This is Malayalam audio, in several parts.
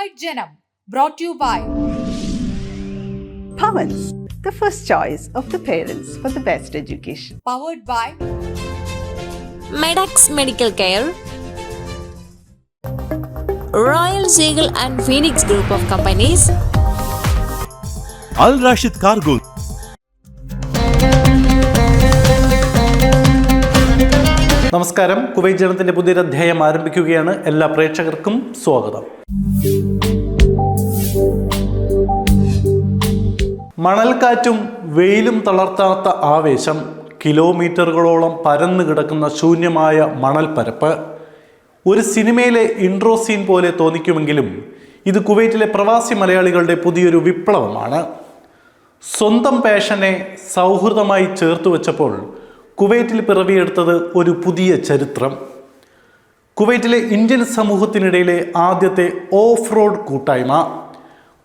Kuwait Janam, brought to you by Pawans, the first choice of the parents for the best education. Powered by Medax Medical Care, Royal Seagull and Phoenix Group of Companies, Al Rashid Cargo. നമസ്കാരം, കുവൈറ്റ് ജനത്തിന്റെ പുതിയൊരു അധ്യായം ആരംഭിക്കുകയാണ്. എല്ലാ പ്രേക്ഷകർക്കും സ്വാഗതം. മണൽക്കാറ്റും വെയിലും തളർത്താത്ത ആവേശം, കിലോമീറ്ററുകളോളം പരന്നു കിടക്കുന്ന ശൂന്യമായ മണൽപ്പരപ്പ് ഒരു സിനിമയിലെ ഇൻട്രോ സീൻ പോലെ തോന്നിക്കുമെങ്കിലും ഇത് കുവൈറ്റിലെ പ്രവാസി മലയാളികളുടെ പുതിയൊരു വിപ്ലവമാണ്. സ്വന്തം പാഷനെ സൗഹൃദമായി ചേർത്ത് വെച്ചപ്പോൾ കുവൈറ്റിൽ പിറവിയെടുത്തത് ഒരു പുതിയ ചരിത്രം. കുവൈറ്റിലെ ഇന്ത്യൻ സമൂഹത്തിനിടയിലെ ആദ്യത്തെ ഓഫ് റോഡ് കൂട്ടായ്മ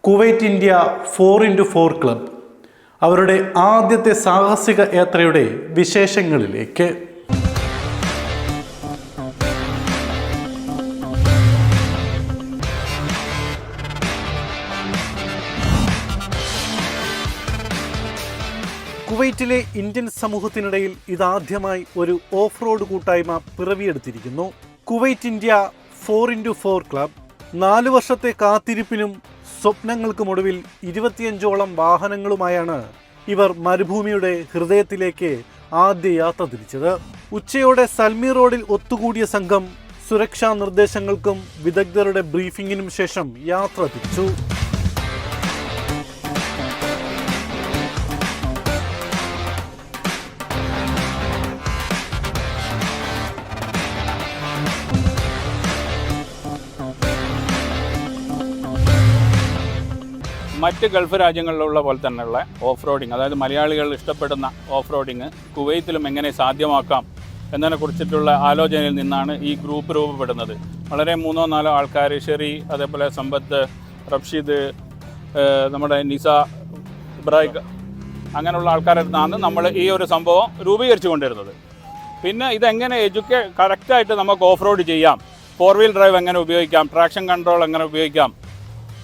കുവൈറ്റ് ഇന്ത്യ 4x4 ക്ലബ് അവരുടെ ആദ്യത്തെ സാഹസിക യാത്രയുടെ വിശേഷങ്ങളിലേക്ക്. കുവൈറ്റിലെ ഇന്ത്യൻ സമൂഹത്തിനിടയിൽ ഇതാദ്യമായി ഒരു ഓഫ് റോഡ് കൂട്ടായ്മ പിറവിയെടുത്തിരിക്കുന്നു. കുവൈറ്റ് ഇന്ത്യ 4x4 ക്ലബ് 4 വർഷത്തെ കാത്തിരിപ്പിനും സ്വപ്നങ്ങൾക്കുമൊടുവിൽ 25ഓളം വാഹനങ്ങളുമായാണ് ഇവർ മരുഭൂമിയുടെ ഹൃദയത്തിലേക്ക് ആദ്യ യാത്ര തിരിച്ചത്. ഉച്ചയോടെ സൽമി റോഡിൽ ഒത്തുകൂടിയ സംഘം സുരക്ഷാ നിർദ്ദേശങ്ങൾക്കും വിദഗ്ധരുടെ ബ്രീഫിങ്ങിനും ശേഷം യാത്ര തിരിച്ചു. മറ്റ് ഗൾഫ് രാജ്യങ്ങളിലുള്ള പോലെ തന്നെയുള്ള ഓഫ് റോഡിങ്, അതായത് മലയാളികൾ ഇഷ്ടപ്പെടുന്ന ഓഫ് റോഡിങ് കുവൈത്തിലും എങ്ങനെ സാധ്യമാക്കാം എന്നതിനെ കുറിച്ചിട്ടുള്ള ആലോചനയിൽ നിന്നാണ് ഈ ഗ്രൂപ്പ് രൂപപ്പെടുന്നത്. വളരെ 3-4 ആൾക്കാർ, ഷെറി, അതേപോലെ സമ്പത്ത്, റംഷീദ്, നമ്മുടെ നിസ, ഇബ്രാഹിം, അങ്ങനെയുള്ള ആൾക്കാരെടുത്താണ് നമ്മൾ ഈ ഒരു സംഭവം രൂപീകരിച്ചു കൊണ്ടിരുന്നത്. പിന്നെ ഇതെങ്ങനെ കറക്റ്റായിട്ട് നമുക്ക് ഓഫ് റോഡ് ചെയ്യാം, 4 വീൽ ഡ്രൈവ് എങ്ങനെ ഉപയോഗിക്കാം, ട്രാക്ഷൻ കൺട്രോൾ എങ്ങനെ ഉപയോഗിക്കാം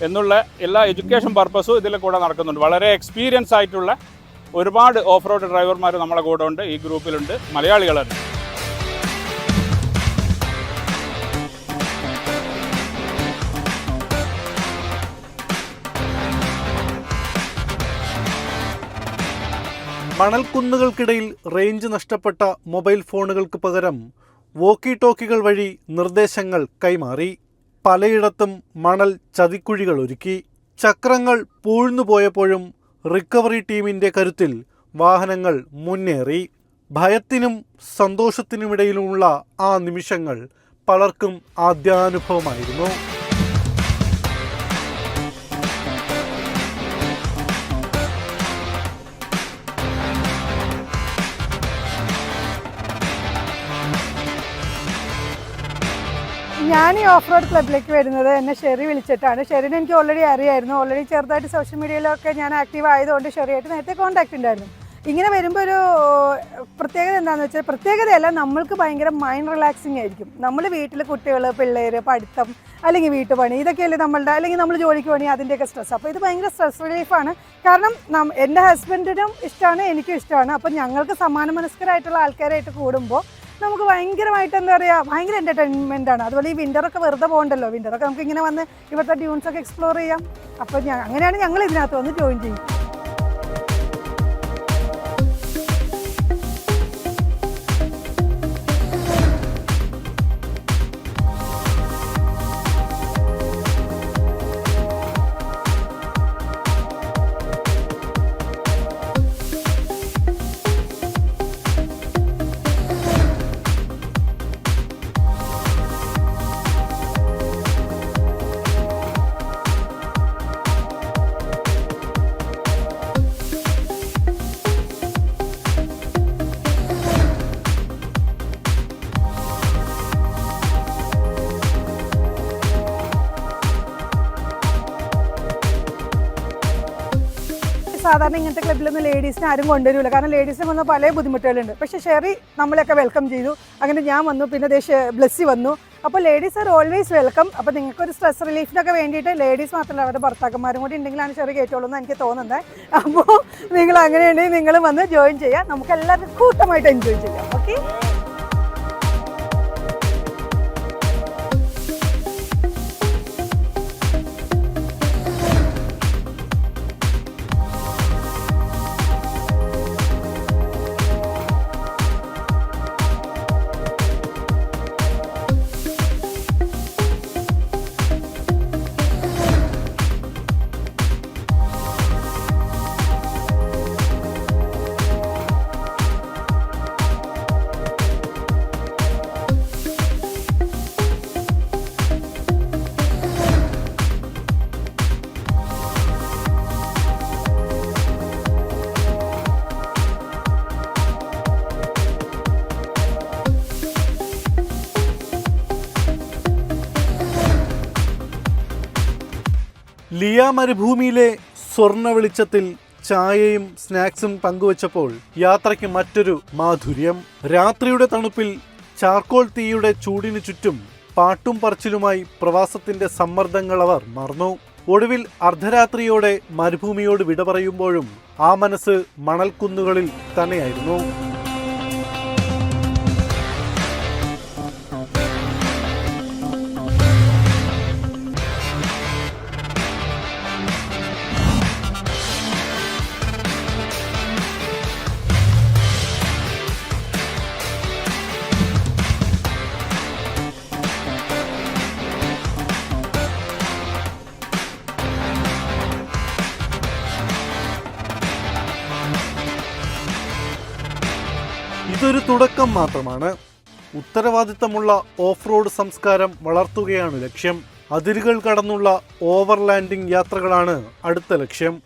എന്നുള്ള എല്ലാ എഡ്യൂക്കേഷൻ പർപ്പസും ഇതിൽ കൂടെ നടക്കുന്നുണ്ട്. വളരെ എക്സ്പീരിയൻസ് ആയിട്ടുള്ള ഒരുപാട് ഓഫ് റോഡ് ഡ്രൈവർമാർ നമ്മളെ കൂടെ ഉണ്ട്, ഈ ഗ്രൂപ്പിലുണ്ട്, മലയാളികളുണ്ട്. മണൽക്കുന്നുകൾക്കിടയിൽ റേഞ്ച് നഷ്ടപ്പെട്ട മൊബൈൽ ഫോണുകൾക്ക് പകരം വോക്കി ടോക്കികൾ വഴി നിർദ്ദേശങ്ങൾ കൈമാറി. പലയിടത്തും മണൽ ചതിക്കുഴികൾ ഒരുക്കി. ചക്രങ്ങൾ പൂഴ്ന്നുപോയപ്പോഴും റിക്കവറി ടീമിൻ്റെ കരുത്തിൽ വാഹനങ്ങൾ മുന്നേറി. ഭയത്തിനും സന്തോഷത്തിനുമിടയിലുമുള്ള ആ നിമിഷങ്ങൾ പലർക്കും ആദ്യാനുഭവമായിരുന്നു. ഞാൻ ഈ ഓഫ് റോഡ് ക്ലബിലേക്ക് വരുന്നത് എന്നെ ഷെറി വിളിച്ചിട്ടാണ്. ഷെറിനെ എനിക്ക് ഓൾറെഡി അറിയായിരുന്നു. ഓൾറെഡി ചെറുതായിട്ട് സോഷ്യൽ മീഡിയയിലൊക്കെ ഞാൻ ആക്റ്റീവ് ആയതുകൊണ്ട് ഷെറിയായിട്ട് നേരത്തെ കോൺടാക്റ്റ് ഉണ്ടായിരുന്നു. ഇങ്ങനെ വരുമ്പോൾ ഒരു പ്രത്യേകത എന്താണെന്ന് വെച്ചാൽ, പ്രത്യേകതയല്ല, നമ്മൾക്ക് ഭയങ്കര മൈൻഡ് റിലാക്സിങ് ആയിരിക്കും. നമ്മൾ വീട്ടിൽ കുട്ടികൾ, പിള്ളേർ, പഠിത്തം, അല്ലെങ്കിൽ വീട്ടുപണി, ഇതൊക്കെയല്ലേ നമ്മളുടെ, അല്ലെങ്കിൽ നമ്മൾ ജോലിക്ക് പണി, അതിൻ്റെയൊക്കെ സ്ട്രെസ്. അപ്പോൾ ഇത് ഭയങ്കര സ്ട്രെസ് റിലീഫാണ്. കാരണം എൻ്റെ ഹസ്ബൻഡിനും ഇഷ്ടമാണ്, എനിക്കും ഇഷ്ടമാണ്. അപ്പോൾ ഞങ്ങൾക്ക് സമാന മനസ്കരായിട്ടുള്ള ആൾക്കാരായിട്ട് കൂടുമ്പോൾ നമുക്ക് ഭയങ്കരമായിട്ട് എന്താ പറയുക, ഭയങ്കര എൻ്റർടൈൻമെൻ്റ് ആണ്. അതുപോലെ ഈ വിൻ്ററൊക്കെ വെറുതെ പോകണ്ടല്ലോ, വിൻ്ററൊക്കെ നമുക്ക് ഇങ്ങനെ വന്ന് ഇവിടുത്തെ ഡ്യൂൺസൊക്കെ എക്സ്പ്ലോർ ചെയ്യാം. അപ്പോൾ അങ്ങനെയാണ് ഞങ്ങൾ ഇതിനകത്ത് വന്ന് ജോയിൻ ചെയ്യും. സാധാരണ ഇങ്ങനത്തെ ക്ലബ്ബിലൊന്നും ലേഡീസിനെ ആരും കൊണ്ടുവരില്ല. കാരണം ലേഡീസിന് വന്ന പല ബുദ്ധിമുട്ടുകളുണ്ട്. പക്ഷേ ഷെറി നമ്മളെയൊക്കെ വെൽക്കം ചെയ്തു. അങ്ങനെ ഞാൻ വന്നു, പിന്നെ ബ്ലെസ്സി വന്നു. അപ്പോൾ ലേഡീസ് ആർ ഓൾവേസ് വെൽക്കം. അപ്പോൾ നിങ്ങൾക്കൊരു സ്ട്രെസ് റിലീഫിനൊക്കെ വേണ്ടിയിട്ട് ലേഡീസ് മാത്രമല്ല അവരുടെ ഭർത്താക്കന്മാരും കൂടി ഉണ്ടെങ്കിലാണ് ഷെറി കയറ്റുള്ളൂ എന്ന് എനിക്ക് തോന്നുന്നത്. അപ്പോൾ നിങ്ങൾ അങ്ങനെയുണ്ടെങ്കിൽ നിങ്ങൾ വന്ന് ജോയിൻ ചെയ്യാം. നമുക്ക് എല്ലാവർക്കും കൂട്ടമായിട്ട് എൻജോയ് ചെയ്യാം. ഓക്കെ. ലിയ മരുഭൂമിയിലെ സ്വർണ്ണ വെളിച്ചത്തിൽ ചായയും സ്നാക്സും പങ്കുവച്ചപ്പോൾ യാത്രയ്ക്ക് മറ്റൊരു മാധുര്യം. രാത്രിയുടെ തണുപ്പിൽ ചാർക്കോൾ തീയുടെ ചൂടിനു ചുറ്റും പാട്ടും പറച്ചിലുമായി പ്രവാസത്തിന്റെ സമ്മർദ്ദങ്ങൾ അവർ മറന്നു. ഒടുവിൽ അർദ്ധരാത്രിയോടെ മരുഭൂമിയോട് വിട പറയുമ്പോഴും ആ മനസ്സ് മണൽക്കുന്നുകളിൽ തന്നെയായിരുന്നു. ഇതൊരു തുടക്കം മാത്രമാണ്. ഉത്തരവാദിത്തമുള്ള ഓഫ് റോഡ് സംസ്കാരം വളർത്തുകയാണ് ലക്ഷ്യം. അതിരുകൾ കടന്നുള്ള ഓവർലാൻഡിംഗ് യാത്രകളാണ് അടുത്ത ലക്ഷ്യം.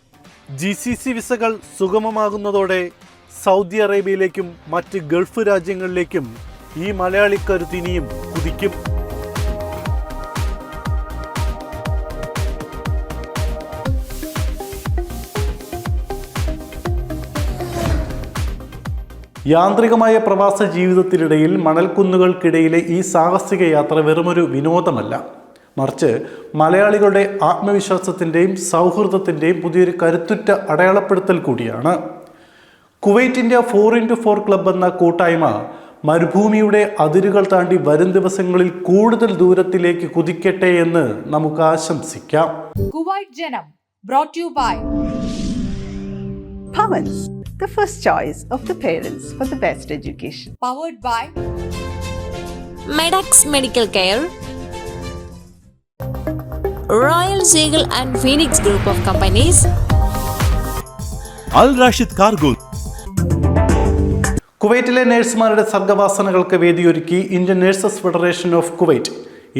GCC വിസകൾ സുഗമമാകുന്നതോടെ സൗദി അറേബ്യയിലേക്കും മറ്റ് ഗൾഫ് രാജ്യങ്ങളിലേക്കും ഈ മലയാളിക്കരുത്ത് ഇനിയും കുതിക്കും. യാന്ത്രികമായ പ്രവാസ ജീവിതത്തിനിടയിൽ മണൽക്കുന്നുകൾക്കിടയിലെ ഈ സാഹസിക യാത്ര വെറുമൊരു വിനോദമല്ല, മറിച്ച് മലയാളികളുടെ ആത്മവിശ്വാസത്തിൻ്റെയും സൗഹൃദത്തിൻ്റെയും പുതിയൊരു കരുത്തുറ്റ അടയാളപ്പെടുത്തൽ കൂടിയാണ്. കുവൈറ്റ് ഇന്ത്യ 4x4 ക്ലബ് എന്ന കൂട്ടായ്മ മരുഭൂമിയുടെ അതിരുകൾ താണ്ടി വരും ദിവസങ്ങളിൽ കൂടുതൽ ദൂരത്തിലേക്ക് കുതിക്കട്ടെ എന്ന് നമുക്ക് ആശംസിക്കാം. Kuwait Janam, brought to you by Pavans, the first choice of the parents for the best education. powered by Medax Medical Care, Royal Seagull and Phoenix Group of Companies, Al Rashid Cargo. കുവൈറ്റിലെ നഴ്സുമാരുടെ സർഗവാസനകൾക്ക് വേദിയൊരുക്കി Indian nurses federation of Kuwait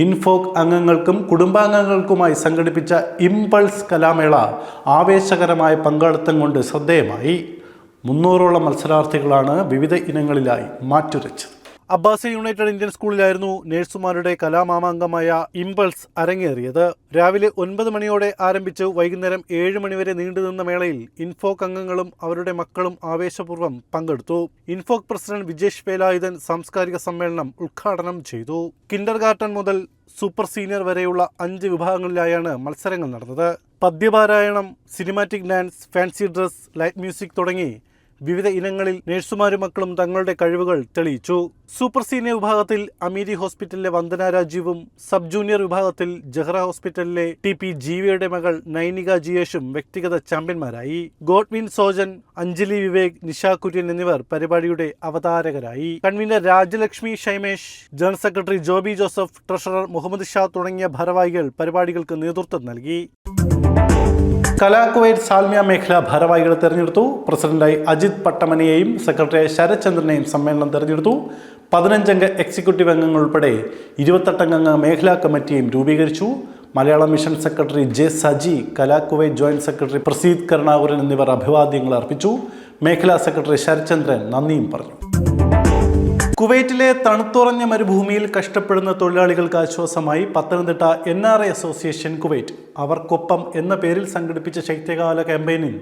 INFOK അംഗങ്ങൾക്കും കുടുംബാംഗങ്ങൾക്കുമായി സംഘടിപ്പിച്ച ഇംപൾസ് കലാമേള ആവേശകരമായ പങ്കാളിത്തം കൊണ്ട് ശ്രദ്ധേയമായി. 300ഓളം മത്സരാർത്ഥികളാണ് വിവിധ ഇനങ്ങളിലായി മാറ്റുരച്ചത്. അബ്ബാസി യുണൈറ്റഡ് ഇന്ത്യൻ സ്കൂളിലായിരുന്നു നഴ്സുമാരുടെ കലാമാമാങ്കമായ ഇംപൾസ് അരങ്ങേറിയത്. രാവിലെ 9 മണിയോടെ ആരംഭിച്ച് വൈകുന്നേരം 7 മണിവരെ നീണ്ടുനിന്ന മേളയിൽ ഇൻഫോക് അംഗങ്ങളും അവരുടെ മക്കളും ആവേശപൂർവ്വം പങ്കെടുത്തു. ഇൻഫോക് പ്രസിഡന്റ് വിജേഷ് വേലായുധൻ സാംസ്കാരിക സമ്മേളനം ഉദ്ഘാടനം ചെയ്തു. കിൻഡർ ഗാർട്ടൻ മുതൽ സൂപ്പർ സീനിയർ വരെയുള്ള 5 വിഭാഗങ്ങളിലായാണ് മത്സരങ്ങൾ നടന്നത്. പദ്യപാരായണം, cinematic dance, fancy dress, light music തുടങ്ങി വിവിധ ഇനങ്ങളിൽ നഴ്സുമാരും മക്കളും തങ്ങളുടെ കഴിവുകൾ തെളിയിച്ചു. സൂപ്പർ സീനിയർ വിഭാഗത്തിൽ അമീരി ഹോസ്പിറ്റലിലെ വന്ദന രാജീവും സബ് ജൂനിയർ വിഭാഗത്തിൽ ജഹ്റ ഹോസ്പിറ്റലിലെ TP ജീവയുടെ മകൾ നൈനിക ജിയേഷും വ്യക്തിഗത ചാമ്പ്യന്മാരായി. ഗോഡ്വിൻ സോജൻ, അഞ്ജലി വിവേക്, നിഷ കുര്യൻ എന്നിവർ പരിപാടിയുടെ അവതാരകരായി. Convener Rajalakshmi Shaimesh, general secretary Joby Joseph, treasurer Muhammad Shah തുടങ്ങിയ ഭാരവാഹികൾ പരിപാടികൾക്ക് നേതൃത്വം നൽകി. കലാ കുവൈറ്റ് സാൽമിയ മേഖല ഭാരവാഹികളെ തെരഞ്ഞെടുത്തു. പ്രസിഡന്റായി അജിത് പട്ടമനയെയും സെക്രട്ടറിയായി ശരത്ചന്ദ്രനെയും സമ്മേളനം തെരഞ്ഞെടുത്തു. 15 അംഗ എക്സിക്യൂട്ടീവ് അംഗങ്ങൾ ഉൾപ്പെടെ 28 അംഗ മേഖലാ കമ്മിറ്റിയും രൂപീകരിച്ചു. Malayalam mission secretary J Saji, Kala Kuwait joint secretary Praseed Karunakaran എന്നിവർ അഭിവാദ്യങ്ങൾ അർപ്പിച്ചു. മേഖലാ സെക്രട്ടറി ശരത്ചന്ദ്രൻ നന്ദിയും പറഞ്ഞു. കുവൈറ്റിലെ തണുത്തുറഞ്ഞ മരുഭൂമിയിൽ കഷ്ടപ്പെടുന്ന തൊഴിലാളികൾക്ക് ആശ്വാസമായി പത്തനംതിട്ട NRA അസോസിയേഷൻ കുവൈറ്റ് അവർക്കൊപ്പം എന്ന പേരിൽ സംഘടിപ്പിച്ച ശൈത്യകാല ക്യാമ്പയിനിൽ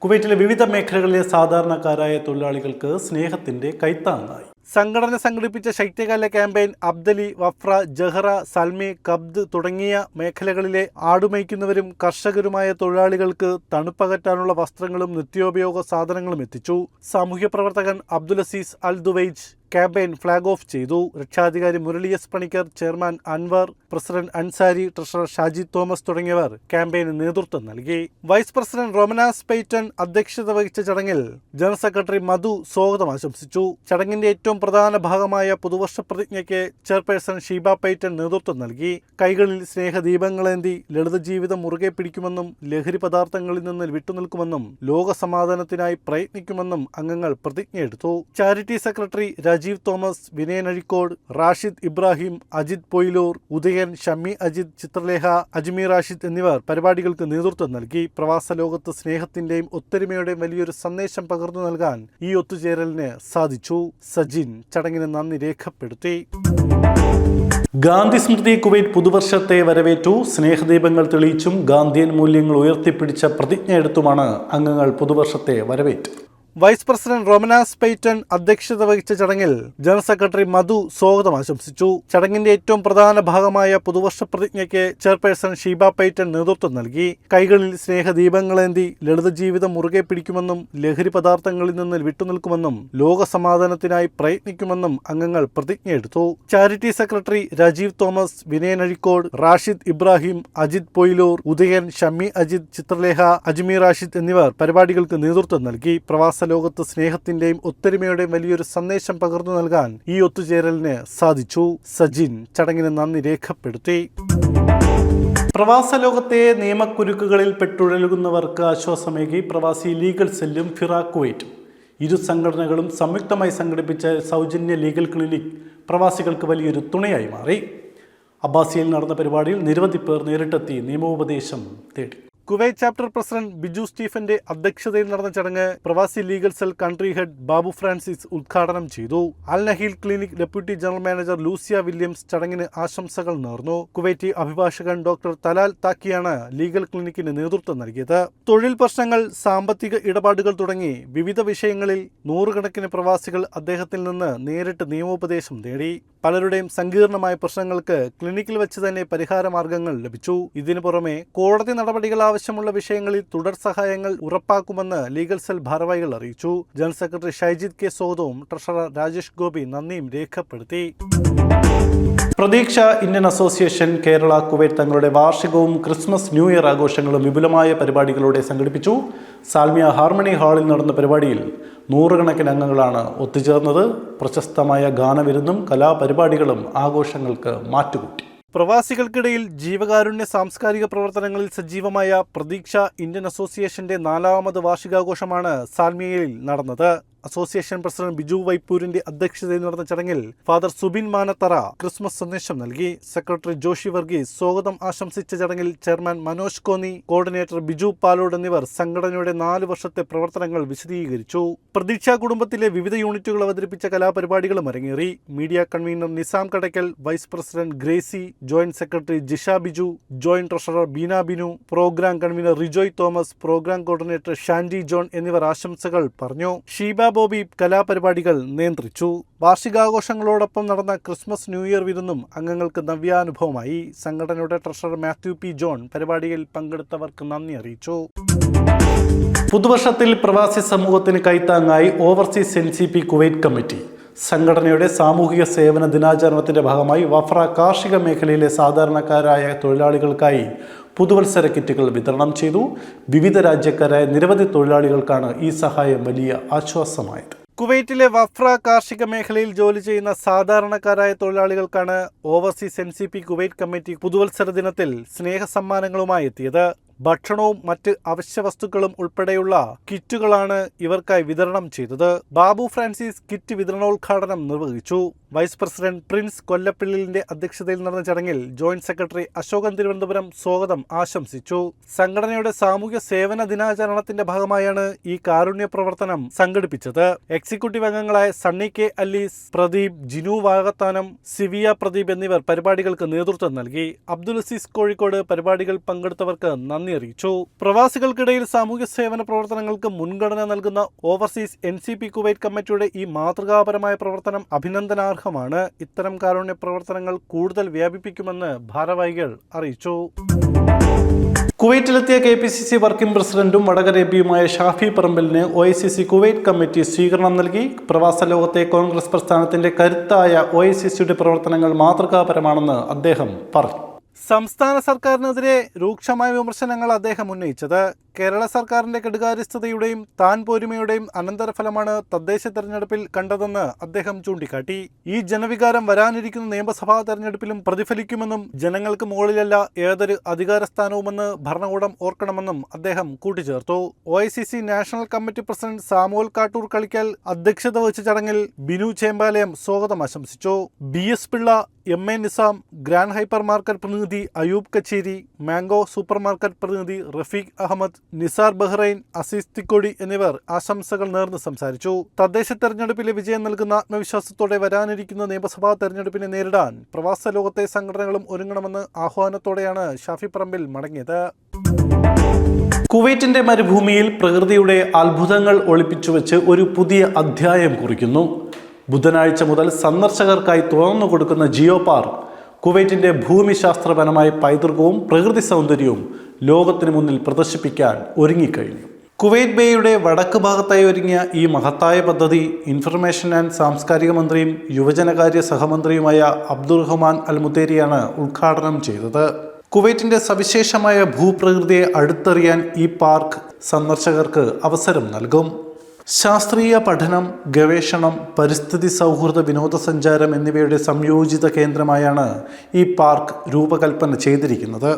കുവൈറ്റിലെ വിവിധ മേഖലകളിലെ സാധാരണക്കാരായ തൊഴിലാളികൾക്ക് സ്നേഹത്തിൻ്റെ കൈത്താങ്ങായി. സംഘടന സംഘടിപ്പിച്ച ശൈത്യകാല ക്യാമ്പയിൻ അബ്ദലി, വഫ്ര, ജഹറ, സൽമി, കബ്ദ് തുടങ്ങിയ മേഖലകളിലെ ആടുമേയ്ക്കുന്നവരും കർഷകരുമായ തൊഴിലാളികൾക്ക് തണുപ്പകറ്റാനുള്ള വസ്ത്രങ്ങളും നിത്യോപയോഗ സാധനങ്ങളും എത്തിച്ചു. സാമൂഹ്യ പ്രവർത്തകൻ Abdul Aziz Al Duwaij campaign flag off ചെയ്തു. രക്ഷാധികാരി Murali S Panicker, chairman Anwar, president Ansari, treasurer Shaji Thomas തുടങ്ങിയവർ ക്യാമ്പയിന് നേതൃത്വം നൽകി. വൈസ് പ്രസിഡന്റ് റൊമനാസ് പെയ്റ്റൺ അധ്യക്ഷത വഹിച്ച ചടങ്ങിൽ ജനറൽ സെക്രട്ടറി മധു സ്വാഗതം ആശംസിച്ചു. ചടങ്ങിന്റെ ഏറ്റവും പ്രധാന ഭാഗമായ പുതുവർഷ പ്രതിജ്ഞയ്ക്ക് ചെയർപേഴ്സൺ ഷീബ പെയ്റ്റൺ നേതൃത്വം നൽകി. കൈകളിൽ സ്നേഹദീപങ്ങളേന്തി ലളിത ജീവിതം മുറുകെ പിടിക്കുമെന്നും ലഹരി പദാർത്ഥങ്ങളിൽ നിന്ന് വിട്ടുനിൽക്കുമെന്നും ലോക സമാധാനത്തിനായി പ്രയത്നിക്കുമെന്നും അംഗങ്ങൾ പ്രതിജ്ഞയെടുത്തു. Charity secretary Rajeev Thomas, Vinayan Azhikode, Rashid Ibrahim, Ajith Poyilur, Udayan, Shammi Ajith, Chitralekha, Ajmeer Rashid എന്നിവർ പരിപാടികൾക്ക് നേതൃത്വം നൽകി. പ്രവാസ ലോകത്ത് സ്നേഹത്തിന്റെയും ഒത്തൊരുമയുടെയും വലിയൊരു സന്ദേശം പകർന്നു നൽകാൻ ഈ ഒത്തുചേരലിന് സാധിച്ചു. സജിൻ ചടങ്ങിന് നന്ദി രേഖപ്പെടുത്തി. ഗാന്ധി സ്മൃതി കുവൈറ്റ് പുതുവർഷത്തെ വരവേറ്റു. സ്നേഹദീപങ്ങൾ തെളിയിച്ചും ഗാന്ധിയൻ മൂല്യങ്ങൾ ഉയർത്തിപ്പിടിച്ച പ്രതിജ്ഞയെടുത്തുമാണ് അംഗങ്ങൾ പുതുവർഷത്തെ വരവേറ്റത്. വൈസ് പ്രസിഡന്റ് റൊമനാസ് പെയ്റ്റൺ അധ്യക്ഷത വഹിച്ച ചടങ്ങിൽ ജനറൽ സെക്രട്ടറി മധു സ്വാഗതം ആശംസിച്ചു. ചടങ്ങിന്റെ ഏറ്റവും പ്രധാന ഭാഗമായ പുതുവർഷ പ്രതിജ്ഞയ്ക്ക് ചെയർപേഴ്സൺ ഷീബ പെയ്റ്റൺ നേതൃത്വം നൽകി. കൈകളിൽ സ്നേഹദീപങ്ങളേന്തി ലളിത ജീവിതം മുറുകെ പിടിക്കുമെന്നും ലഹരി പദാർത്ഥങ്ങളിൽ നിന്ന് വിട്ടുനിൽക്കുമെന്നും ലോക സമാധാനത്തിനായി പ്രയത്നിക്കുമെന്നും അംഗങ്ങൾ പ്രതിജ്ഞയെടുത്തു. Charity secretary Rajeev Thomas, Vinayan Azhikode, Rashid Ibrahim, Ajith Poyilur, Udayan, Shammi Ajith, Chitralekha, Ajmeer Rashid എന്നിവർ പരിപാടികൾക്ക് നേതൃത്വം നൽകി. പ്രവാസ ലോകത്ത് സ്നേഹത്തിന്റെയും ഒത്തൊരുമയുടെയും വലിയൊരു സന്ദേശം പകർന്നു നൽകാൻ ഈ ഒത്തുചേരലിന് സാധിച്ചു. സജിൻ ചടങ്ങിന് നന്ദി രേഖപ്പെടുത്തി. പ്രവാസ ലോകത്തെ നിയമക്കുരുക്കുകളിൽ പെട്ടുഴലുകുന്നവർക്ക് ആശ്വാസമേകി പ്രവാസി ലീഗൽ സെല്ലും ഫിറാഖ് കുവൈറ്റും. ഇരു സംഘടനകളും സംയുക്തമായി സംഘടിപ്പിച്ച സൗജന്യ ലീഗൽ ക്ലിനിക് പ്രവാസികൾക്ക് വലിയൊരു തുണയായി മാറി. അബ്ബാസിയിൽ നടന്ന പരിപാടിയിൽ നിരവധി പേർ നേരിട്ടെത്തി നിയമോപദേശം തേടി. കുവൈറ്റ് ചാപ്റ്റർ പ്രസിഡന്റ് ബിജു സ്റ്റീഫന്റെ അധ്യക്ഷതയിൽ നടന്ന ചടങ്ങ് Pravasi legal cell country head Babu Francis ഉദ്ഘാടനം ചെയ്തു. Al Naheel clinic deputy general manager Lucia Williams ചടങ്ങിന് ആശംസകൾ നേർന്നു. കുവൈറ്റി അഭിഭാഷകൻ ഡോക്ടർ തലാൽ താക്കിയാണ് ലീഗൽ ക്ലിനിക്കിന് നേതൃത്വം നൽകിയത്. തൊഴിൽ പ്രശ്നങ്ങൾ, സാമ്പത്തിക ഇടപാടുകൾ തുടങ്ങി വിവിധ വിഷയങ്ങളിൽ നൂറുകണക്കിന് പ്രവാസികൾ അദ്ദേഹത്തിൽ നിന്ന് നേരിട്ട് നിയമോപദേശം നേടി. പലരുടെയും സങ്കീർണമായ പ്രശ്നങ്ങൾക്ക് ക്ലിനിക്കിൽ വെച്ച് തന്നെ പരിഹാര മാർഗങ്ങൾ ലഭിച്ചു. ഇതിനു പുറമെ കോടതി നടപടികൾ ആവശ്യമുള്ള വിഷയങ്ങളിൽ തുടർ സഹായങ്ങൾ ഉറപ്പാക്കുമെന്ന് ലീഗൽ സെൽ ഭാരവാഹികൾ അറിയിച്ചു. ജനറൽ സെക്രട്ടറി ഷൈജിദ് കെ സോദവും ട്രഷറർ രാജേഷ് ഗോപി നന്ദിയും രേഖപ്പെടുത്തി. പ്രതീക്ഷ ഇന്ത്യൻ അസോസിയേഷൻ കേരള കുവൈറ്റ് തങ്ങളുടെ വാർഷികവും ക്രിസ്മസ് ന്യൂ ഇയർ ആഘോഷങ്ങളും വിപുലമായ പരിപാടികളോടെ സംഘടിപ്പിച്ചു. സാൽമിയ ഹാർമണി ഹാളിൽ നടന്ന പരിപാടിയിൽ നൂറുകണക്കിന് അംഗങ്ങളാണ് ഒത്തുചേർന്നത്. പ്രശസ്തമായ ഗാനവിരുന്നും കലാപരിപാടികളും ആഘോഷങ്ങൾക്ക് മാറ്റുകൂട്ടി. പ്രവാസികൾക്കിടയിൽ ജീവകാരുണ്യ സാംസ്കാരിക പ്രവർത്തനങ്ങളിൽ സജീവമായ പ്രതീക്ഷ ഇന്ത്യൻ അസോസിയേഷന്റെ 4ാമത് വാർഷികാഘോഷമാണ് സാൽമിയയിൽ നടന്നത്. അസോസിയേഷൻ പ്രസിഡന്റ് ബിജു വൈപ്പൂരിന്റെ അധ്യക്ഷതയിൽ നടന്ന ചടങ്ങിൽ ഫാദർ സുബിൻ മാനത്തറ ക്രിസ്മസ് സന്ദേശം നൽകി. സെക്രട്ടറി ജോഷി വർഗീസ് സ്വാഗതം ആശംസിച്ച ചടങ്ങിൽ ചെയർമാൻ മനോജ് കോന്നി, കോർഡിനേറ്റർ ബിജു പാലോട് എന്നിവർ സംഘടനയുടെ 4 വർഷത്തെ പ്രവർത്തനങ്ങൾ വിശദീകരിച്ചു. പ്രതീക്ഷ കുടുംബത്തിലെ വിവിധ യൂണിറ്റുകൾ അവതരിപ്പിച്ച കലാപരിപാടികളും അരങ്ങേറി. Media convener Nizam Kadakkal, vice president Gracy, joint secretary Jisha Biju, joint treasurer Beena Binu, programme convener Rejoy Thomas, programme coordinator Shandy John എന്നിവർ ആശംസകൾ പറഞ്ഞു. ഷീബ ബോബി കലാപരിപാടികൾ നിയന്ത്രിച്ചു. വാർഷികാഘോഷങ്ങളോടൊപ്പം നടന്ന ക്രിസ്മസ് ന്യൂ ഇയർ വിരുന്നും അംഗങ്ങൾക്ക് നവ്യാനുഭവമായി. സംഘടനയുടെ ട്രഷറർ മാത്യു പി ജോൺ പരിപാടിയിൽ പങ്കെടുത്തവർക്ക് നന്ദി അറിയിച്ചു. പുതുവർഷത്തിൽ പ്രവാസി സമൂഹത്തിന് കൈത്താങ്ങായി ഓവർസീസ് NCP കുവൈറ്റ് കമ്മിറ്റി സംഘടനയുടെ സാമൂഹിക സേവന ദിനാചരണത്തിന്റെ ഭാഗമായി വഫ്ര കാർഷിക മേഖലയിലെ സാധാരണക്കാരായ തൊഴിലാളികൾക്കായി പുതുവത്സര കിറ്റുകൾ വിതരണം ചെയ്തു. വിവിധ രാജ്യക്കാരായ നിരവധി തൊഴിലാളികൾക്കാണ് ഈ സഹായം വലിയ ആശ്വാസമായത്. കുവൈറ്റിലെ വഫ്ര കാർഷിക മേഖലയിൽ ജോലി ചെയ്യുന്ന സാധാരണക്കാരായ തൊഴിലാളികൾക്കാണ് ഓവർസീസ് NCP കുവൈറ്റ് കമ്മിറ്റി പുതുവത്സര ദിനത്തിൽ സ്നേഹസമ്മാനങ്ങളുമായി എത്തിയത്. ഭക്ഷണവും മറ്റ് അവശ്യ വസ്തുക്കളും ഉൾപ്പെടെയുള്ള കിറ്റുകളാണ് ഇവർക്കായി വിതരണം ചെയ്തത്. ബാബു ഫ്രാൻസിസ് കിറ്റ് വിതരണോദ്ഘാടനം നിർവഹിച്ചു. വൈസ് പ്രസിഡന്റ് പ്രിൻസ് കൊല്ലപ്പിള്ളിലിന്റെ അധ്യക്ഷതയിൽ നടന്ന ചടങ്ങിൽ ജോയിന്റ് സെക്രട്ടറി അശോകൻ തിരുവനന്തപുരം സ്വാഗതം ആശംസിച്ചു. സംഘടനയുടെ സാമൂഹ്യ സേവന ദിനാചരണത്തിന്റെ ഭാഗമായാണ് ഈ കാരുണ്യ പ്രവർത്തനം സംഘടിപ്പിച്ചത്. എക്സിക്യൂട്ടീവ് അംഗങ്ങളായ സണ്ണി കെ അല്ലീസ്, പ്രദീപ്, ജിനു വാകത്താനം, സിവിയ പ്രദീപ് എന്നിവർ പരിപാടികൾക്ക് നേതൃത്വം നൽകി. അബ്ദുൽ അസീസ് കോഴിക്കോട് പരിപാടികൾ പങ്കെടുത്തവർക്ക് നന്ദി നന്ദി അറിയിച്ചു. പ്രവാസികൾക്കിടയിൽ സാമൂഹ്യ സേവന പ്രവർത്തനങ്ങൾക്ക് മുൻഗണന നൽകുന്ന ഓവർസീസ് NCP കുവൈറ്റ് കമ്മിറ്റിയുടെ ഈ മാതൃകാപരമായ പ്രവർത്തനം അഭിനന്ദനാർഹമാണ്. ഇത്തരം കാരുണ്യ പ്രവർത്തനങ്ങൾ കൂടുതൽ വ്യാപിപ്പിക്കുമെന്ന് ഭാരവാഹികൾ അറിയിച്ചു. കുവൈറ്റിലെത്തിയ KPCC വർക്കിംഗ് പ്രസിഡന്റും വടകര എംപിയുമായ ഷാഫി പറമ്പിലിന് OICC കുവൈറ്റ് കമ്മിറ്റി സ്വീകരണം നൽകി. പ്രവാസ ലോകത്തെ കോൺഗ്രസ് പ്രസ്ഥാനത്തിന്റെ കരുത്തായ OICCയുടെ പ്രവർത്തനങ്ങൾ മാതൃകാപരമാണെന്ന് അദ്ദേഹം പറഞ്ഞു. സംസ്ഥാന സർക്കാരിനെതിരെ രൂക്ഷമായ വിമർശനങ്ങൾ അദ്ദേഹം ഉന്നയിച്ചത് കേരള സർക്കാരിന്റെ കെടുകാര്യസ്ഥതയുടെയും താൻ പോരുമയുടെയും അനന്തരഫലമാണ് തദ്ദേശ തെരഞ്ഞെടുപ്പിൽ കണ്ടതെന്ന് അദ്ദേഹം ചൂണ്ടിക്കാട്ടി. ഈ ജനവികാരം വരാനിരിക്കുന്ന നിയമസഭാ തെരഞ്ഞെടുപ്പിലും പ്രതിഫലിക്കുമെന്നും ജനങ്ങൾക്ക് മുകളിലല്ല ഏതൊരു അധികാര സ്ഥാനവുമെന്ന് ഭരണകൂടം ഓർക്കണമെന്നും അദ്ദേഹം കൂട്ടിച്ചേർത്തു. OICC national committee president Samuel Kattoor Kalikkal അധ്യക്ഷത വഹിച്ച ചടങ്ങിൽ ബിനു ചേമ്പാലയം സ്വാഗതം ആശംസിച്ചു. BS Pillai, MA Nizam, grand hyper market പ്രതിനിധി Ayub Kacheri, mango super market പ്രതിനിധി റഫീഖ് അഹമ്മദ്, നിസാർ ബഹ്റൈൻ, അസീസ് തിക്കോടി എന്നിവർ ആശംസകൾ നേർന്ന് സംസാരിച്ചു. തദ്ദേശ തെരഞ്ഞെടുപ്പിലെ വിജയം നൽകുന്ന ആത്മവിശ്വാസത്തോടെ വരാനിരിക്കുന്ന നിയമസഭാ തെരഞ്ഞെടുപ്പിനെ നേരിടാൻ പ്രവാസ ലോകത്തെ സംഘടനകളും ഒരുങ്ങണമെന്ന് ആഹ്വാനത്തോടെയാണ് ഷാഫി പറമ്പിൽ മടങ്ങിയത്. കുവൈറ്റിന്റെ മരുഭൂമിയിൽ പ്രകൃതിയുടെ അത്ഭുതങ്ങൾ ഒളിപ്പിച്ചുവെച്ച് ഒരു പുതിയ അധ്യായം കുറിക്കുന്നു. ബുധനാഴ്ച മുതൽ സന്ദർശകർക്കായി തുറന്നു കൊടുക്കുന്ന ജിയോ പാർക്ക് കുവൈറ്റിന്റെ ഭൂമിശാസ്ത്രപരമായ പൈതൃകവും പ്രകൃതി സൗന്ദര്യവും ലോകത്തിന് മുന്നിൽ പ്രദർശിപ്പിക്കാൻ ഒരുങ്ങിക്കഴിഞ്ഞു. കുവൈറ്റ് ബേയുടെ വടക്ക് ഭാഗത്തായി ഒരുങ്ങിയ ഈ മഹത്തായ പദ്ധതി ഇൻഫർമേഷൻ ആൻഡ് സാംസ്കാരിക മന്ത്രിയും യുവജനകാര്യ സഹമന്ത്രിയുമായ അബ്ദുറഹ്മാൻ അൽ മുത്തേരിയാണ് ഉദ്ഘാടനം ചെയ്തത്. കുവൈറ്റിന്റെ സവിശേഷമായ ഭൂപ്രകൃതിയെ അടുത്തറിയാൻ ഈ പാർക്ക് സന്ദർശകർക്ക് അവസരം നൽകും. ശാസ്ത്രീയ പഠനം, ഗവേഷണം, പരിസ്ഥിതി സൗഹൃദ വിനോദസഞ്ചാരം എന്നിവയുടെ സംയോജിത കേന്ദ്രമായാണ് ഈ പാർക്ക് രൂപകൽപ്പന ചെയ്തിരിക്കുന്നത്.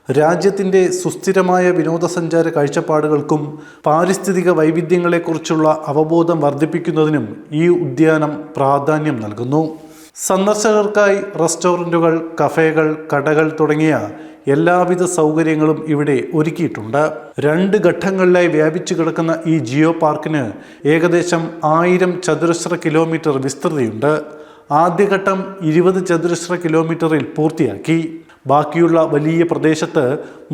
രാജ്യത്തിൻ്റെ സുസ്ഥിരമായ വിനോദസഞ്ചാര കാഴ്ചപ്പാടുകൾക്കും പാരിസ്ഥിതിക വൈവിധ്യങ്ങളെക്കുറിച്ചുള്ള അവബോധം വർദ്ധിപ്പിക്കുന്നതിനും ഈ ഉദ്യാനം പ്രാധാന്യം നൽകുന്നു. സന്ദർശകർക്കായി റെസ്റ്റോറൻറ്റുകൾ, കഫേകൾ, കടകൾ തുടങ്ങിയ എല്ലാവിധ സൗകര്യങ്ങളും ഇവിടെ ഒരുക്കിയിട്ടുണ്ട്. 2 ഘട്ടങ്ങളിലായി വ്യാപിച്ചു കിടക്കുന്ന ഈ ജിയോ പാർക്കിന് ഏകദേശം 1000 ചതുരശ്ര കിലോമീറ്റർ വിസ്തൃതിയുണ്ട്. ആദ്യഘട്ടം 20 ചതുരശ്ര കിലോമീറ്ററിൽ പൂർത്തിയാക്കി. ബാക്കിയുള്ള വലിയ പ്രദേശത്ത്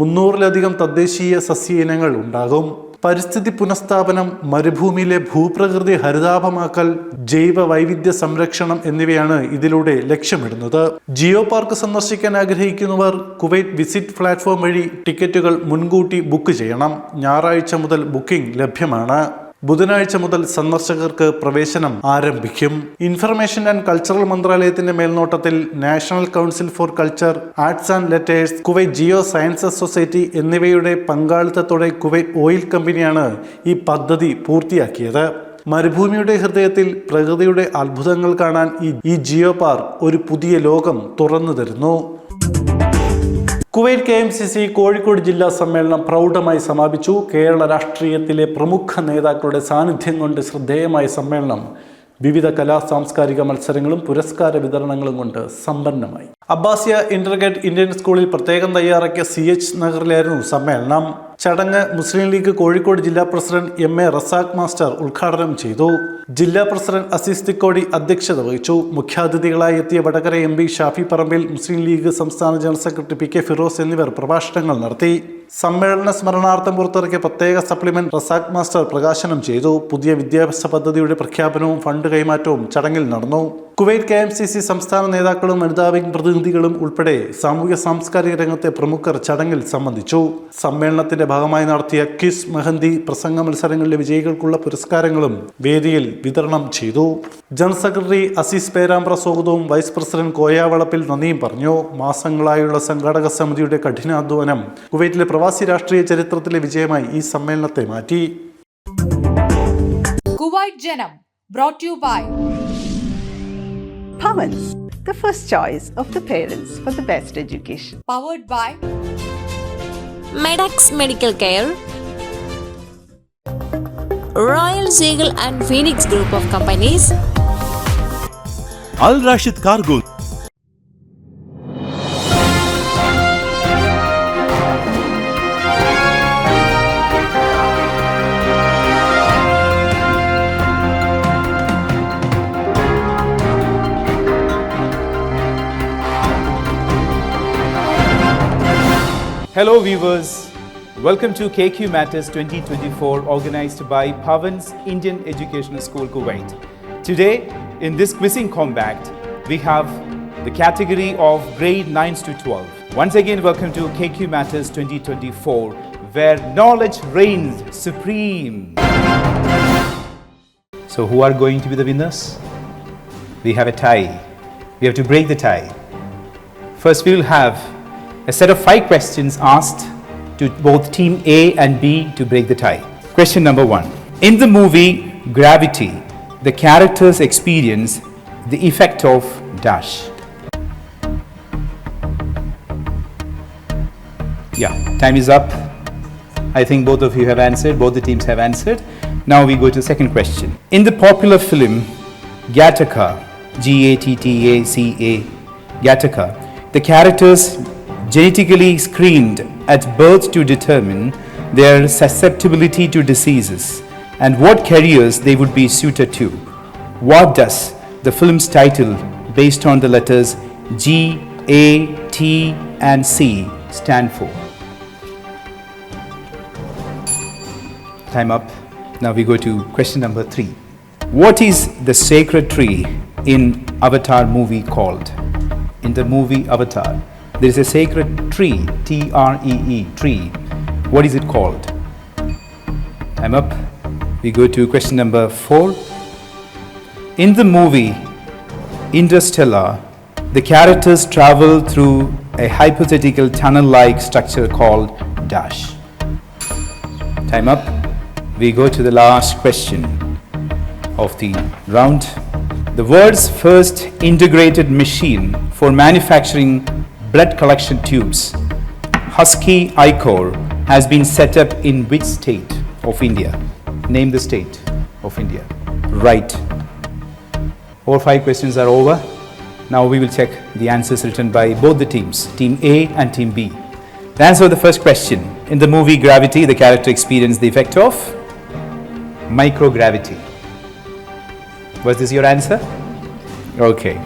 300-ലധികം തദ്ദേശീയ സസ്യ ഇനങ്ങൾ ഉണ്ടാകും. പരിസ്ഥിതി പുനഃസ്ഥാപനം, മരുഭൂമിയിലെ ഭൂപ്രകൃതി ഹരിതാഭമാക്കൽ, ജൈവ വൈവിധ്യ സംരക്ഷണം എന്നിവയാണ് ഇതിലൂടെ ലക്ഷ്യമിടുന്നത്. ജിയോ പാർക്ക് സന്ദർശിക്കാൻ ആഗ്രഹിക്കുന്നവർ കുവൈറ്റ് വിസിറ്റ് പ്ലാറ്റ്ഫോം വഴി ടിക്കറ്റുകൾ മുൻകൂട്ടി ബുക്ക് ചെയ്യണം. ഞായറാഴ്ച മുതൽ ബുക്കിംഗ് ലഭ്യമാണ്. ബുധനാഴ്ച മുതൽ സന്ദർശകർക്ക് പ്രവേശനം ആരംഭിക്കും. ഇൻഫർമേഷൻ ആൻഡ് കൾച്ചറൽ മന്ത്രാലയത്തിന്റെ മേൽനോട്ടത്തിൽ national council for culture, arts and letters, Kuwait geo sciences society എന്നിവയുടെ പങ്കാളിത്തത്തോടെ കുവൈറ്റ് ഓയിൽ കമ്പനിയാണ് ഈ പദ്ധതി പൂർത്തിയാക്കിയത്. മരുഭൂമിയുടെ ഹൃദയത്തിൽ പ്രകൃതിയുടെ അത്ഭുതങ്ങൾ കാണാൻ ഈ ജിയോ പാർക്ക് ഒരു പുതിയ ലോകം തുറന്നു തരുന്നു. കുവൈറ്റ് KMCC കോഴിക്കോട് ജില്ലാ സമ്മേളനം പ്രൗഢമായി സമാപിച്ചു. കേരള രാഷ്ട്രീയത്തിലെ പ്രമുഖ നേതാക്കളുടെ സാന്നിധ്യം കൊണ്ട് ശ്രദ്ധേയമായ സമ്മേളനം വിവിധ സാംസ്കാരിക മത്സരങ്ങളും പുരസ്കാര വിതരണങ്ങളും കൊണ്ട് സമ്പന്നമായി. അബ്ബാസിയ ഇന്റർഗ്രേറ്റ് ഇന്ത്യൻ സ്കൂളിൽ പ്രത്യേകം തയ്യാറാക്കിയ CH നഗറിലായിരുന്നു സമ്മേളനം. ചടങ്ങ് മുസ്ലിം ലീഗ് കോഴിക്കോട് ജില്ലാ പ്രസിഡന്റ് MA റസാഖ് മാസ്റ്റർ ഉദ്ഘാടനം ചെയ്തു. ജില്ലാ പ്രസിഡന്റ് അസീസ് തിക്കോടി അധ്യക്ഷത വഹിച്ചു. മുഖ്യാതിഥികളായി എത്തിയ വടകര MP ഷാഫി പറമ്പിൽ, മുസ്ലിം ലീഗ് സംസ്ഥാന ജനറൽ സെക്രട്ടറി PK ഫിറോസ് എന്നിവർ പ്രഭാഷണങ്ങൾ നടത്തി. സമ്മേളന സ്മരണാർത്ഥം പുറത്തിറക്കിയ പ്രത്യേക സപ്ലിമെന്റ് റസാഖ് മാസ്റ്റർ പ്രകാശനം ചെയ്തു. പുതിയ വിദ്യാഭ്യാസ പദ്ധതിയുടെ പ്രഖ്യാപനവും ഫണ്ട് കൈമാറ്റവും ചടങ്ങിൽ നടന്നു. കുവൈറ്റ് KMCC സംസ്ഥാന നേതാക്കളും വനിതാ വിംഗ് പ്രതിനിധികളും ഉൾപ്പെടെ സാമൂഹ്യ സാംസ്കാരിക രംഗത്തെ പ്രമുഖർ ചടങ്ങിൽ സംബന്ധിച്ചു. സമ്മേളനത്തിന്റെ ഭാഗമായി നടത്തിയ ക്വിസ്, മെഹന്തി, പ്രസംഗ മത്സരങ്ങളിലെ വിജയികൾക്കുള്ള പുരസ്കാരങ്ങളും വേദിയിൽ വിതരണം ചെയ്തു. ജനറൽ സെക്രട്ടറി അസീസ് പേരാമ്പ്ര സ്വാഗതവും വൈസ് പ്രസിഡന്റ് കോയാവളപ്പിൽ നന്ദിയും പറഞ്ഞു. മാസങ്ങളായുള്ള സംഘാടക സമിതിയുടെ കഠിനാധ്വാനം കുവൈറ്റിലെ പ്രവാസി രാഷ്ട്രീയ ചരിത്രത്തിലെ വിജയമായി ഈ സമ്മേളനത്തെ മാറ്റി. കുവൈറ്റ് ജനം brought to you by Pavans, the first choice of the parents for the best education. powered by Medax Medical Care, Royal Seagull and Phoenix Group of Companies, Al Rashid Cargo. Hello viewers, Welcome to KQ Matters 2024 organized by Pavan's Indian Educational School, Kuwait. Today, in this quizzing combat, we have the category of grade 9s to 12. Once again, welcome to KQ Matters 2024, where knowledge reigns supreme. So, who are going to be the winners? We have a tie. We have to break the tie. First, we will have a set of 5 questions asked to both team A and B to break the tie. Question number 1. In the movie Gravity, the characters experience the effect of dash. Yeah, time is up. I think both of you have answered, both the teams have answered. Now we go to the second question. In the popular film Gattaca, Gattaca, Gattaca, the characters genetically screened at birth to determine their susceptibility to diseases and what careers they would be suited to. What does the film's title, based on the letters G, A, T and C, stand for? Time up. Now we go to question number 3. What is the sacred tree in Avatar movie called? In the movie Avatar, there is a sacred tree, T-R-E-E, tree. What is it called? Time up. We go to question number 4. In the movie Interstellar, the characters travel through a hypothetical tunnel-like structure called dash. Time up. We go to the last question of the round. The world's first integrated machine for manufacturing blood collection tubes, Husky Ichor, has been set up in which state of India? Name the state of India. Right. All 5 questions are over. Now we will check the answers written by both the teams, Team A and Team B. The answer of the first question. In the movie Gravity, the character experienced the effect of microgravity. Was this your answer? Okay.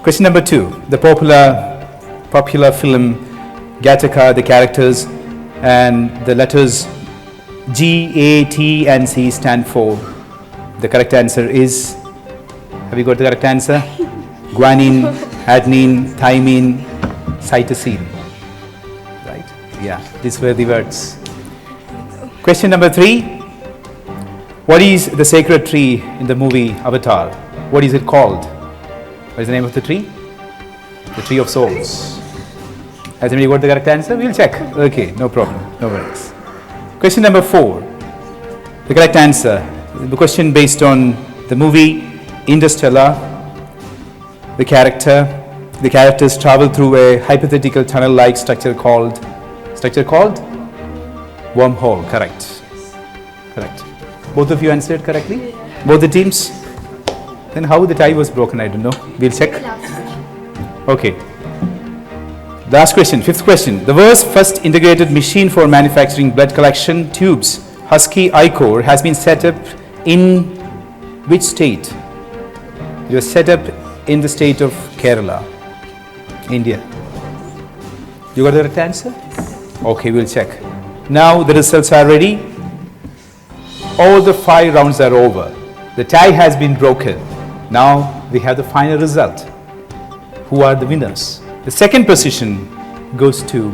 Question number 2. The popular film Gattaca, the characters and the letters G, A, T and C stand for. The correct answer is, have you got the correct answer? Guanine, adenine, thymine, cytosine. Right? Yeah, these were the words. Question number 3. What is the sacred tree in the movie Avatar? What is it called? What is the name of the tree? The Tree of Souls. Has anybody got the correct answer? We'll check. Okay, no problem. No worries. Question number 4. The correct answer. The question based on the movie Interstellar. The characters travel through a hypothetical tunnel-like structure called wormhole. Correct. Both of you answered correctly? Both the teams? Then how the tie was broken, I don't know. We'll check. Okay. Last question, 5th question. The world's first integrated machine for manufacturing blood collection tubes, Husky Ichor, has been set up in which state? It was set up in the state of Kerala, India. You got the right answer? Okay, we'll check. Now the results are ready. All the 5 rounds are over. The tie has been broken. Now we have the final result. Who are the winners? The second position goes to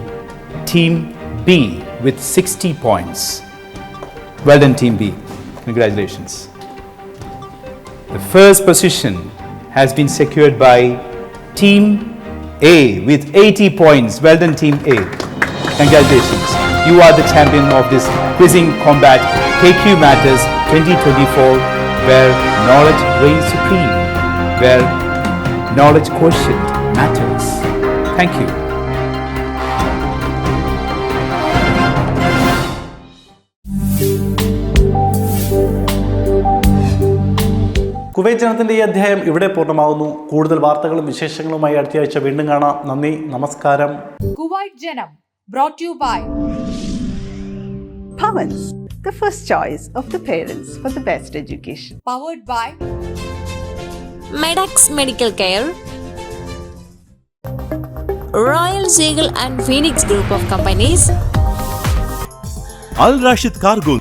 Team B with 60 points. Well done, Team B. Congratulations. The first position has been secured by Team A with 80 points. Well done, Team A. Congratulations. You are the champion of this quizzing combat KQ Matters 2024, where knowledge reigns supreme, where knowledge quotient matters. Thank you. Kuwait ജനത്തിൻ്റെ ഈ അധ്യായം ഇവിടെ പൂർണ്ണമാകുന്നു. കൂടുതൽ വാർത്തകളും വിശേഷങ്ങളുമായി അടുത്തയാഴ്ച വീണ്ടും കാണാം. നന്ദി, നമസ്കാരം. കുവൈറ്റ് ജനം brought to you by Pavan's, the first choice of the parents for the best education. powered by Medax Medical Care, Royal Seagull and Phoenix Group of Companies, Al Rashid Cargo